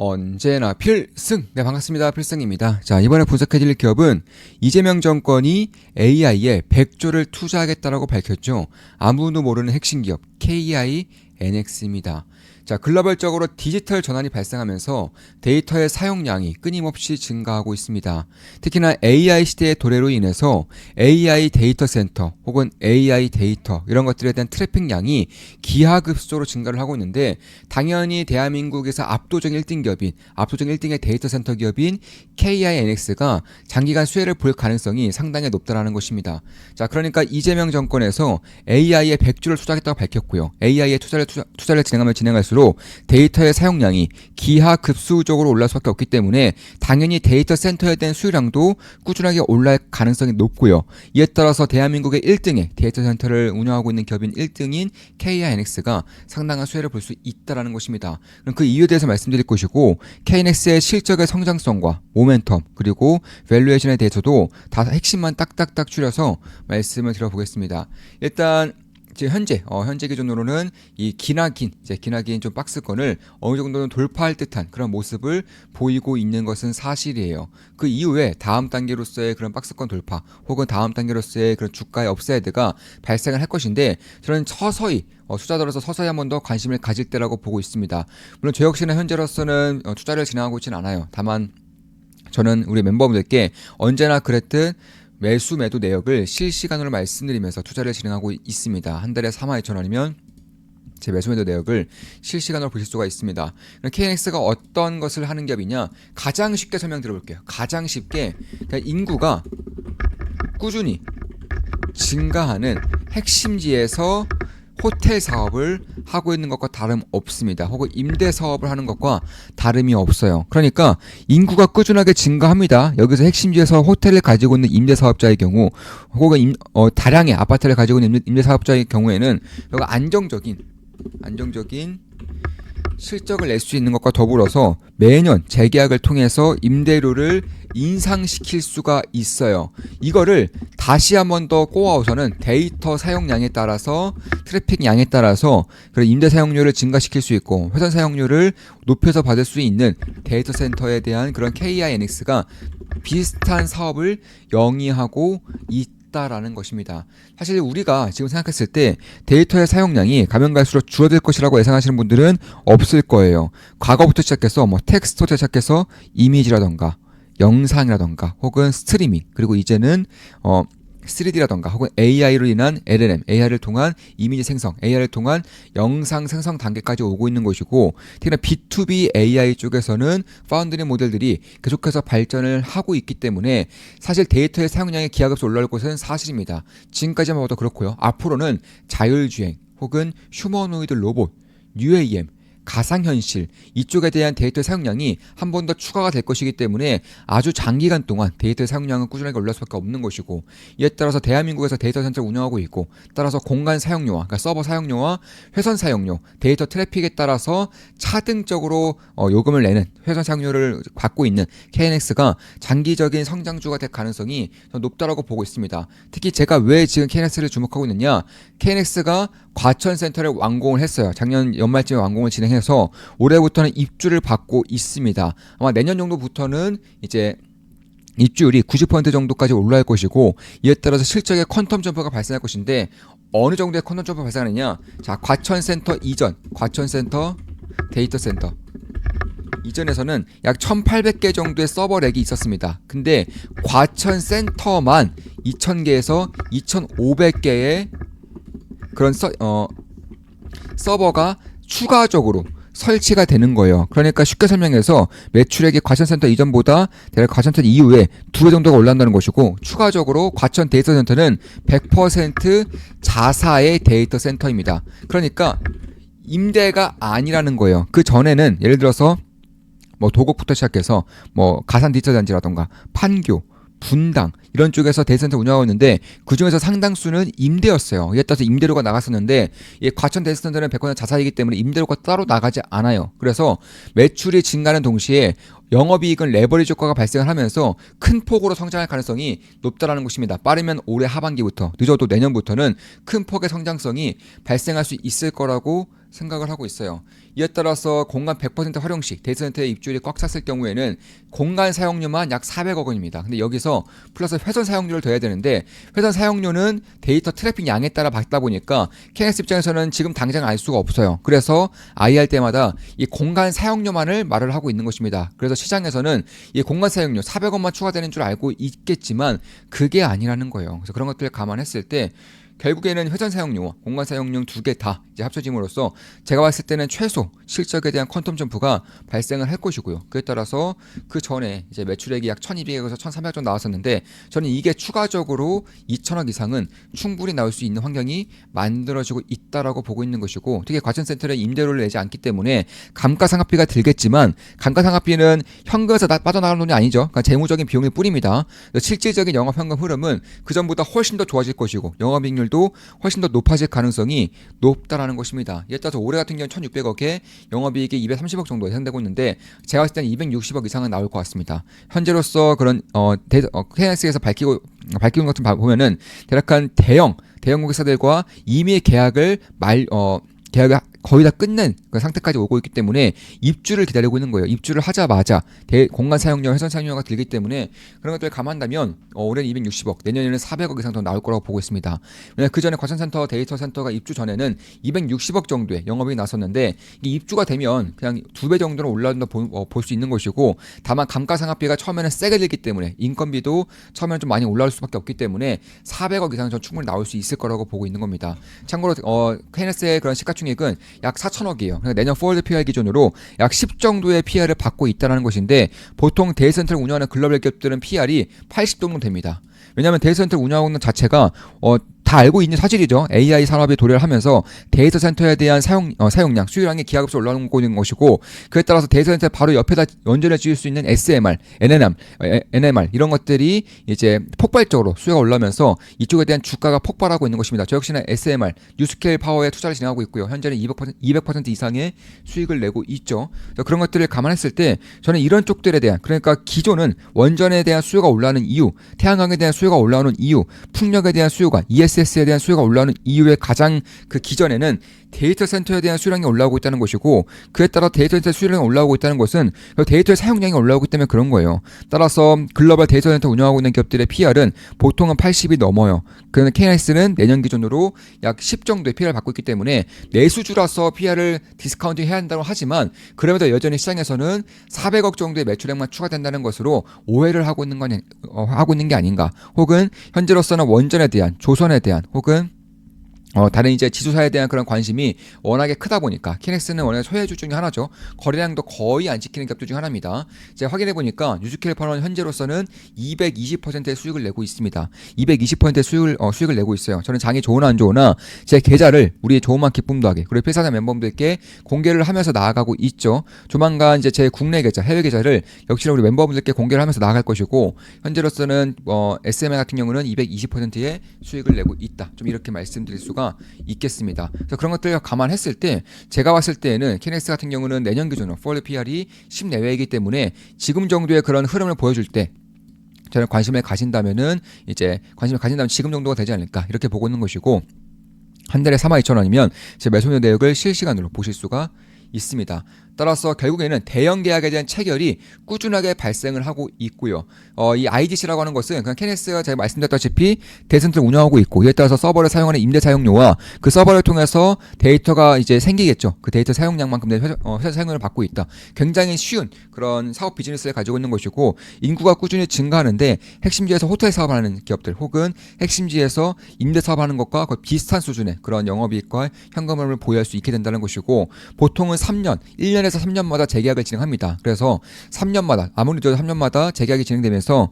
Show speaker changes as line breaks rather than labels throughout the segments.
언제나 필승! 네, 반갑습니다. 필승입니다. 자, 이번에 분석해드릴 기업은 이재명 정권이 AI에 100조를 투자하겠다라고 밝혔죠. 아무도 모르는 핵심 기업 KINX입니다. 자, 글로벌적으로 디지털 전환이 발생하면서 데이터의 사용량이 끊임없이 증가하고 있습니다. 특히나 AI 시대의 도래로 인해서 AI 데이터 센터 혹은 AI 데이터 이런 것들에 대한 트래픽량이 기하급수적으로 증가를 하고 있는데, 당연히 대한민국에서 압도적 1등의 데이터 센터 기업인 KINX가 장기간 수혜를 볼 가능성이 상당히 높다라는 것입니다. 자, 그러니까 이재명 정권에서 AI에 100조를 투자하겠다고 밝혔고요. AI에 투자를 진행하면 진행할수록 데이터의 사용량이 기하급수적으로 올라갈 수밖에 없기 때문에 당연히 데이터 센터에 대한 수요량도 꾸준하게 올라갈 가능성이 높고요. 이에 따라서 대한민국의 1등의 데이터 센터를 운영하고 있는 기업인 1등인 KINX가 상당한 수혜를 볼 수 있다는 것입니다. 그럼 그 이유에 대해서 말씀드릴 것이고, KINX의 실적의 성장성과 모멘텀 그리고 밸류에이션에 대해서도 다 핵심만 딱딱딱 줄여서 말씀을 드려보겠습니다. 일단 현재 기준으로는 이 기나긴 좀 박스권을 어느 정도는 돌파할 듯한 그런 모습을 보이고 있는 것은 사실이에요. 그 이후에 다음 단계로서의 그런 박스권 돌파 혹은 다음 단계로서의 그런 주가의 업사이드가 발생을 할 것인데, 저는 투자자로서 서서히 한 번 더 관심을 가질 때라고 보고 있습니다. 물론 저 역시나 현재로서는 투자를 진행하고 있지는 않아요. 다만 저는 우리 멤버분들께 언제나 그랬듯 매수 매도 내역을 실시간으로 말씀드리면서 투자를 진행하고 있습니다. 한 달에 42,000원이면 제 매수 매도 내역을 실시간으로 보실 수가 있습니다. KINX가 어떤 것을 하는 기업이냐, 가장 쉽게 설명드려볼게요. 가장 쉽게 인구가 꾸준히 증가하는 핵심지에서 호텔 사업을 하고 있는 것과 다름없습니다. 혹은 임대 사업을 하는 것과 다름이 없어요. 그러니까 인구가 꾸준하게 증가합니다. 여기서 핵심지에서 호텔을 가지고 있는 임대 사업자의 경우 혹은 다량의 아파트를 가지고 있는 임대 사업자의 경우에는 안정적인 실적을 낼 수 있는 것과 더불어서 매년 재계약을 통해서 임대료를 인상시킬 수가 있어요. 이거를 다시 한 번 더 꼬아서는 데이터 사용량에 따라서 트래픽 양에 따라서 그런 임대 사용료를 증가시킬 수 있고 회선 사용료를 높여서 받을 수 있는 데이터 센터에 대한 그런 KINX가 비슷한 사업을 영위하고 있다라는 것입니다. 사실 우리가 지금 생각했을 때 데이터의 사용량이 가면 갈수록 줄어들 것이라고 예상하시는 분들은 없을 거예요. 과거부터 시작해서 텍스트부터 시작해서 이미지라던가 영상이라던가 혹은 스트리밍, 그리고 이제는 3D라던가 혹은 AI로 인한 LLM, AI를 통한 이미지 생성, AI를 통한 영상 생성 단계까지 오고 있는 것이고, 특히나 B2B AI 쪽에서는 파운드리 모델들이 계속해서 발전을 하고 있기 때문에 사실 데이터의 사용량이 기하급수로 올라올 것은 사실입니다. 지금까지만 봐도 그렇고요. 앞으로는 자율주행 혹은 휴머노이드 로봇, UAM, 가상현실 이쪽에 대한 데이터 사용량이 한 번 더 추가가 될 것이기 때문에 아주 장기간 동안 데이터 사용량은 꾸준하게 올라갈 수밖에 없는 것이고, 이에 따라서 대한민국에서 데이터 센터를 운영하고 있고, 따라서 공간 사용료와 그러니까 서버 사용료와 회선 사용료, 데이터 트래픽에 따라서 차등적으로 요금을 내는 회선 사용료를 받고 있는 KINX가 장기적인 성장주가 될 가능성이 높다라고 보고 있습니다. 특히 제가 왜 지금 KINX를 주목하고 있느냐, KINX가 과천센터를 완공을 했어요. 작년 연말쯤에 완공을 진행해서 올해부터는 입주를 받고 있습니다. 아마 내년 정도부터는 이제 입주율이 90% 정도까지 올라갈 것이고, 이에 따라서 실적의 퀀텀 점프가 발생할 것인데, 어느 정도의 퀀텀 점프가 발생하느냐, 자, 과천센터 이전, 과천센터 데이터 센터 이전에서는 약 1800개 정도의 서버 렉이 있었습니다. 근데 과천센터만 2000개에서 2500개의 그런 서버가 추가적으로 설치가 되는 거예요. 그러니까 쉽게 설명해서 매출액이 과천센터 이전보다 대략 과천센터 이후에 2배 정도가 올라간다는 것이고, 추가적으로 과천 데이터 센터는 100% 자사의 데이터 센터입니다. 그러니까 임대가 아니라는 거예요. 그 전에는 예를 들어서 도곡부터 시작해서 가산 디지털 단지라던가 판교, 분당 이런 쪽에서 데이터 센터 운영하고 있는데, 그중에서 상당수는 임대였어요. 이에 따라서 임대료가 나갔었는데, 이 과천 데이터 센터는 100% 자사이기 때문에 임대료가 따로 나가지 않아요. 그래서 매출이 증가하는 동시에 영업이익은 레버리지 효과가 발생을 하면서 큰 폭으로 성장할 가능성이 높다라는 것입니다. 빠르면 올해 하반기부터, 늦어도 내년부터는 큰 폭의 성장성이 발생할 수 있을 거라고 생각을 하고 있어요. 이에 따라서 공간 100% 활용 시 데이터 센터의 입주율이 꽉 찼을 경우에는 공간 사용료만 약 400억 원입니다. 근데 여기서 플러스 회선 사용료를 더해야 되는데 회선 사용료는 데이터 트래픽 양에 따라 받다 보니까 KNX 입장에서는 지금 당장 알 수가 없어요. 그래서 IR 때마다 이 공간 사용료만을 말을 하고 있는 것입니다. 그래서 시장에서는 이 공간 사용료 400원만 추가되는 줄 알고 있겠지만 그게 아니라는 거예요. 그래서 그런 것들을 감안했을 때 결국에는 회전 사용료와 공간 사용료 두 개 다 이제 합쳐짐으로써 제가 봤을 때는 최소 실적에 대한 퀀텀 점프가 발생을 할 것이고요. 그에 따라서 그 전에 이제 매출액이 약 1,200에서 1,300억 정도 나왔었는데 저는 이게 추가적으로 2,000억 이상은 충분히 나올 수 있는 환경이 만들어지고 있다라고 보고 있는 것이고 특히 과천센터에 임대료를 내지 않기 때문에 감가상각비가 들겠지만 감가상각비는 현금에서 빠져나가는 돈이 아니죠. 그러니까 재무적인 비용일 뿐입니다. 실질적인 영업현금 흐름은 그 전보다 훨씬 더 좋아질 것이고 영업이익률 도 훨씬 더 높아질 가능성이 높다라는 것입니다. 이에 따라서 올해 같은 경우는 1,600억에 영업이익이 230억 정도 예상되고 있는데 제가 봤을 때는 260억 이상은 나올 것 같습니다. 현재로서 그런 KNX에서 밝히는 것좀 보면은 대략 한 대형 고객사들과 이미 계약을 계약을 거의 다 끝낸 그 상태까지 오고 있기 때문에 입주를 기다리고 있는 거예요. 입주를 하자마자 공간 사용료, 회선 사용료가 들기 때문에 그런 것들을 감안한다면 올해는 260억, 내년에는 400억 이상 더 나올 거라고 보고 있습니다. 왜냐하면 그 전에 과천센터 데이터 센터가 입주 전에는 260억 정도의 영업이 나섰는데 이게 입주가 되면 그냥 2배 정도는 올라온다 볼 수 있는 것이고 다만 감가상각비가 처음에는 세게 들기 때문에 인건비도 처음에는 좀 많이 올라올 수밖에 없기 때문에 400억 이상은 전 충분히 나올 수 있을 거라고 보고 있는 겁니다. 참고로 KNS의 그런 시가총액은 약 4천억이에요. 그러니까 내년 포워드 PR 기준으로 약 10 정도의 PR을 받고 있다는 것인데 보통 데이터 센터를 운영하는 글로벌 기업들은 PR이 80 정도 됩니다. 왜냐하면 데이터 센터를 운영하고 있는 자체가 다 알고 있는 사실이죠. AI 산업이 도래를 하면서 데이터 센터에 대한 사용량, 수요량이 기하급수로 올라오고 있는 것이고 그에 따라서 데이터 센터 바로 옆에다 연결해 줄 수 있는 SMR, NMR 이런 것들이 이제 폭발적으로 수요가 올라오면서 이쪽에 대한 주가가 폭발하고 있는 것입니다. 저 역시나 SMR, 뉴스케일 파워에 투자를 진행하고 있고요. 현재는 200% 이상의 수익을 내고 있죠. 그런 것들을 감안했을 때 저는 이런 쪽들에 대한 그러니까 기존은 원전에 대한 수요가 올라오는 이유, 태양광에 대한 수요가 올라오는 이유, 풍력에 대한 수요가 ESS에 대한 수요가 올라오는 이유의 가장 그 기전에는 데이터 센터에 대한 수요량이 올라오고 있다는 것이고 그에 따라 데이터 센터 수요량이 올라오고 있다는 것은 데이터의 사용량이 올라오기 때문에 그런 거예요. 따라서 글로벌 데이터 센터 운영하고 있는 기업들의 PR은 보통은 80이 넘어요. 그런데 KNS는 내년 기준으로 약 10 정도의 PR을 받고 있기 때문에 내수주라서 PR을 디스카운팅 해야 한다고 하지만 그럼에도 여전히 시장에서는 400억 정도의 매출액만 추가된다는 것으로 오해를 하고 있는 게 아닌가. 혹은 현재로서는 원전에 대한 조선에 대한 혹은 다른 이제 지수사에 대한 그런 관심이 워낙에 크다 보니까 KNX는 원래 소외주 중에 하나죠. 거래량도 거의 안 지키는 기업들 중 하나입니다. 제가 확인해 보니까 뉴스케일 파워는 현재로서는 220%의 수익을 내고 있습니다. 220%의 수익을 내고 있어요. 저는 장이 좋으나 안 좋으나 제 계좌를 우리 좋은만 기쁨 더하게 그리고 필사자 멤버분들께 공개를 하면서 나아가고 있죠. 조만간 이제 제 국내 계좌, 해외 계좌를 역시나 우리 멤버분들께 공개를 하면서 나아갈 것이고 현재로서는 SMI 같은 경우는 220%의 수익을 내고 있다. 좀 이렇게 말씀드릴 수가 있겠습니다. 그래서 그런 것들을 감안했을 때 제가 봤을 때는 KNX 같은 경우는 내년 기준으로 forward PR이 10 내외이기 때문에 지금 정도의 그런 흐름을 보여줄 때 저는 관심을 가진다면 지금 정도가 되지 않을까 이렇게 보고 있는 것이고 한 달에 42,000원이면 제 매수료 내역을 실시간으로 보실 수가 있습니다. 따라서 결국에는 대형 계약에 대한 체결이 꾸준하게 발생을 하고 있고요. 이 IDC라고 하는 것은 그냥 KNX가 제가 말씀드렸다시피 데이터센터를 운영하고 있고 이에 따라서 서버를 사용하는 임대 사용료와 그 서버를 통해서 데이터가 이제 생기겠죠. 그 데이터 사용량만큼 회사 사용료를 받고 있다. 굉장히 쉬운 그런 사업 비즈니스를 가지고 있는 것이고 인구가 꾸준히 증가하는데 핵심지에서 호텔 사업하는 기업들 혹은 핵심지에서 임대 사업하는 것과 거의 비슷한 수준의 그런 영업이익과 현금흐름을 보유할 수 있게 된다는 것이고 보통은 3년, 1년에서 3년마다 재계약을 진행합니다. 그래서 3년마다 아무래도 3년마다 재계약이 진행되면서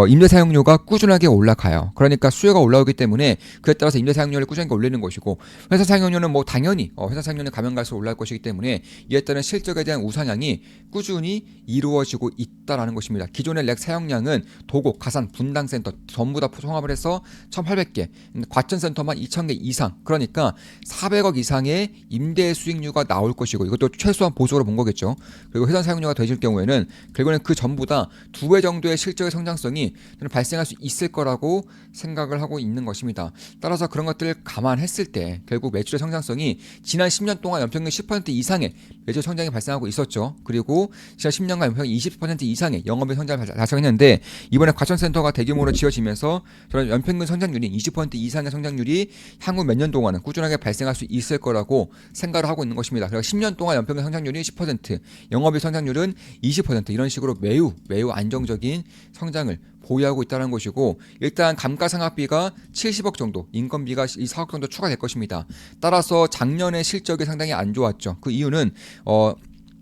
임대 사용료가 꾸준하게 올라가요. 그러니까 수요가 올라오기 때문에 그에 따라서 임대 사용료를 꾸준하게 올리는 것이고 회사 사용료는 뭐 당연히 회사 사용료는 가면 갈수록 올라갈 것이기 때문에 이에 따른 실적에 대한 우상향이 꾸준히 이루어지고 있다라는 것입니다. 기존의 렉 사용량은 도곡, 가산, 분당센터 전부 다 통합을 해서 1,800개, 과천센터만 2,000개 이상 그러니까 400억 이상의 임대 수익률가 나올 것이고 이것도 최소한 보수로 긍정적으로 본 거겠죠. 그리고 회선 사용료가 더해질 경우에는 결국에는 그 전보다 2배 정도의 실적의 성장성이 저는 발생할 수 있을 거라고 생각을 하고 있는 것입니다. 따라서 그런 것들을 감안했을 때 결국 매출의 성장성이 지난 10년 동안 연평균 10% 이상의 매출 성장이 발생하고 있었죠. 그리고 지난 10년간 연평균 20% 이상의 영업의 성장을 달성했는데 이번에 과천센터가 대규모로 지어지면서 저는 연평균 성장률이 20% 이상의 성장률이 향후 몇 년 동안은 꾸준하게 발생할 수 있을 거라고 생각을 하고 있는 것입니다. 그래서 10년 동안 연평균 성장률이 10%, 영업의 성장률은 20% 이런 식으로 매우 안정적인 성장을 보유하고 있다는 것이고 일단 감가상각비가 70억 정도, 인건비가 4억 정도 추가될 것입니다. 따라서 작년의 실적이 상당히 안 좋았죠. 그 이유는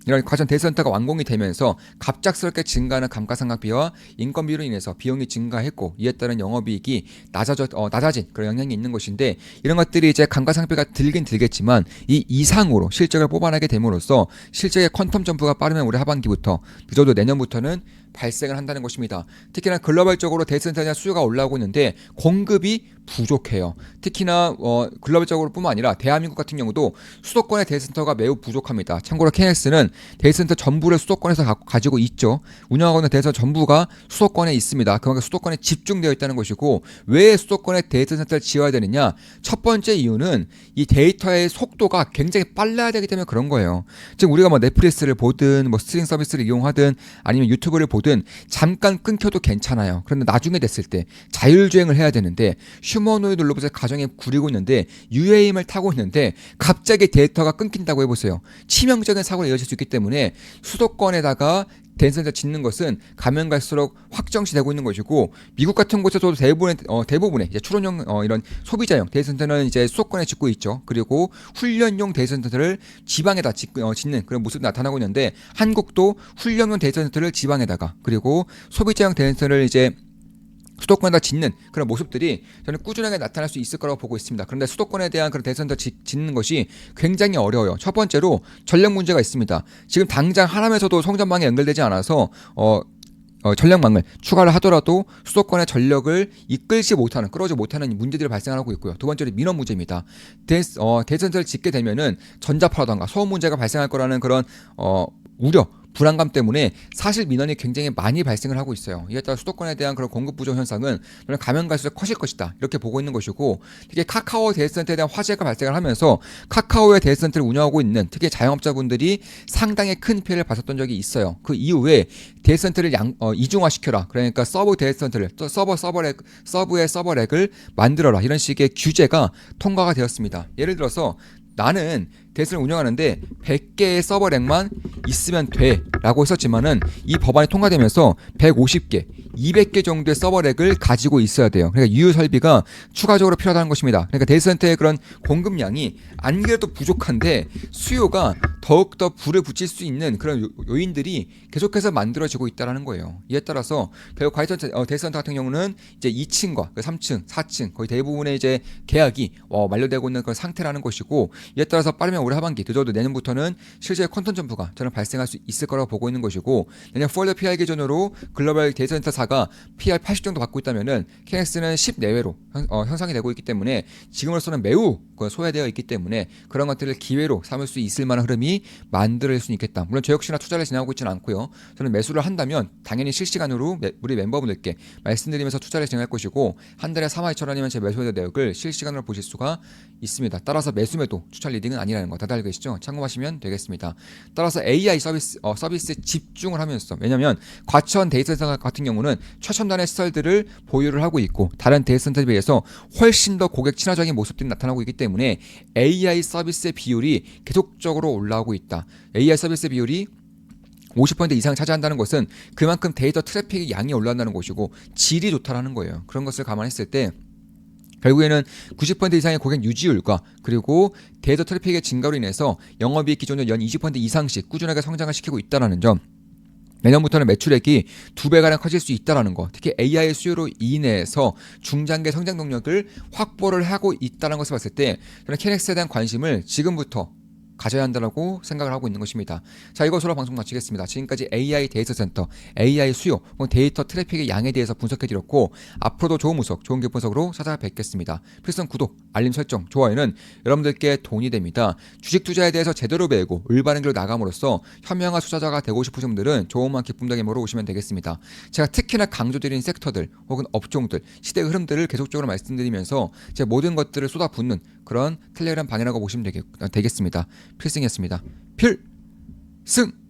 이런 과천 데이터센터가 완공이 되면서 갑작스럽게 증가하는 감가상각비와 인건비로 인해서 비용이 증가했고 이에 따른 영업이익이 낮아진 그런 영향이 있는 것인데 이런 것들이 이제 감가상각비가 들긴 들겠지만 이 이상으로 실적을 뽑아내게 됨으로써 실적의 퀀텀 점프가 빠르면 올해 하반기부터 늦어도 내년부터는 발생을 한다는 것입니다. 특히나 글로벌적으로 데이터센터에 대한 수요가 올라오고 있는데 공급이 부족해요. 특히나 글로벌적으로 뿐만 아니라 대한민국 같은 경우도 수도권의 데이터센터가 매우 부족합니다. 참고로 KX는 데이터센터 전부를 수도권에서 가지고 있죠. 운영하고 있는 데이터센터 전부가 수도권에 있습니다. 그만큼 수도권에 집중되어 있다는 것이고 왜 수도권에 데이터센터를 지어야 되느냐? 첫 번째 이유는 이 데이터의 속도가 굉장히 빨라야 되기 때문에 그런 거예요. 즉 우리가 뭐 넷플릭스를 보든 뭐 스트리밍 서비스를 이용하든 아니면 유튜브를 보든 잠깐 끊겨도 괜찮아요. 그런데 나중에 됐을 때 자율주행을 해야 되는데 휴머노이드 로봇을 가정에 구리고 있는데 UAM을 타고 있는데 갑자기 데이터가 끊긴다고 해보세요. 치명적인 사고가 이어질 수 있기 때문에 수도권에다가 데이터센터 짓는 것은 가면 갈수록 확정시되고 있는 것이고 미국 같은 곳에서도 대부분의 이제 추론용 이런 소비자용 데이터센터는 이제 수도권에 짓고 있죠. 그리고 훈련용 데이터센터를 지방에다 짓는 그런 모습이 나타나고 있는데 한국도 훈련용 데이터센터를 지방에다가 그리고 소비자용 데이터센터를 이제 수도권에다 짓는 그런 모습들이 저는 꾸준하게 나타날 수 있을 거라고 보고 있습니다. 그런데 수도권에 대한 그런 데이터센터 짓는 것이 굉장히 어려워요. 첫 번째로 전력 문제가 있습니다. 지금 당장 하남에서도 송전망이 연결되지 않아서 전력망을 추가를 하더라도 수도권의 전력을 끌어오지 못하는 문제들이 발생하고 있고요. 두 번째로 민원 문제입니다. 데이터센터를 짓게 되면은 전자파라던가 소음 문제가 발생할 거라는 그런 우려 불안감 때문에 사실 민원이 굉장히 많이 발생을 하고 있어요. 이에 따라 수도권에 대한 그런 공급 부족 현상은 저는 가면 갈수록 커질 것이다 이렇게 보고 있는 것이고 특히 카카오 데이터센터에 대한 화재가 발생을 하면서 카카오의 데이터센터를 운영하고 있는 특히 자영업자분들이 상당히 큰 피해를 봤었던 적이 있어요. 그 이후에 데이터센터를 이중화시켜라. 그러니까 서브 데이터센터를 서브의 서버렉을 만들어라. 이런 식의 규제가 통과가 되었습니다. 예를 들어서 나는 데이터를 운영하는데 100개의 서버렉만 있으면 돼 라고 했었지만은 이 법안이 통과되면서 150개, 200개 정도의 서버렉을 가지고 있어야 돼요. 그러니까 유효 설비가 추가적으로 필요하다는 것입니다. 그러니까 데이터센터의 그런 공급량이 안 그래도 부족한데 수요가 더욱더 불을 붙일 수 있는 그런 요인들이 계속해서 만들어지고 있다는 거예요. 이에 따라서 결국 데이터센터 같은 경우는 이제 2층과 3층, 4층 거의 대부분의 이제 계약이 만료되고 있는 그런 상태라는 것이고 이에 따라서 빠르면 올해 하반기 늦어도 내년부터는 실제 퀀텀 점프가 저는 발생할 수 있을 거라고 보고 있는 것이고 내년 폴더 PR 기준으로 글로벌 데이터센터사가 PR 80 정도 받고 있다면은 KX는 10 내외로 형성이 되고 있기 때문에 지금으로서는 매우 소외되어 있기 때문에 그런 것들을 기회로 삼을 수 있을 만한 흐름이 만들어질 수 있겠다. 물론 저 역시나 투자를 진행하고 있지는 않고요. 저는 매수를 한다면 당연히 실시간으로 우리 멤버분들께 말씀드리면서 투자를 진행할 것이고 한 달에 4만 2천 원이면 제 매수 내역을 실시간으로 보실 수가 있습니다. 따라서 매수매도 추천 리딩은 아니라는 거 다들 알고 계시죠? 참고하시면 되겠습니다. 따라서 AI 서비스에 집중을 하면서 왜냐하면 과천 데이터센터 같은 경우는 최첨단의 시설들을 보유를 하고 있고 다른 데이터센터에 비해서 훨씬 더 고객 친화적인 모습들이 나타나고 있기 때문에 AI 서비스의 비율이 계속적으로 올라오고 있다. AI 서비스 비율이 50% 이상 차지한다는 것은 그만큼 데이터 트래픽의 양이 올라간다는 것이고 질이 좋다라는 거예요. 그런 것을 감안했을 때 결국에는 90% 이상의 고객 유지율과 그리고 데이터 트래픽의 증가로 인해서 영업이익 기준으로 연 20% 이상씩 꾸준하게 성장을 시키고 있다는 점 내년부터는 매출액이 2배가량 커질 수 있다는 거 특히 AI 수요로 인해서 중장기 성장 동력을 확보를 하고 있다는 것을 봤을 때 저는 KNX에 대한 관심을 지금부터 가져야 한다고 생각을 하고 있는 것입니다. 자, 이것으로 방송 마치겠습니다. 지금까지 AI 데이터 센터, AI 수요, 혹은 데이터 트래픽의 양에 대해서 분석해드렸고 앞으로도 좋은 분석, 좋은 분석으로 찾아뵙겠습니다. 필승 구독, 알림 설정, 좋아요는 여러분들께 돈이 됩니다. 주식 투자에 대해서 제대로 배우고 올바른 길로 나감으로써 현명한 투자자가 되고 싶으신 분들은 조금만 기쁨되게 모러 오시면 되겠습니다. 제가 특히나 강조드린 섹터들 혹은 업종들, 시대 흐름들을 계속적으로 말씀드리면서 제 모든 것들을 쏟아붓는 그런 텔레그램 방이라고 보시면 되겠습니다. 필승이었습니다. 필승!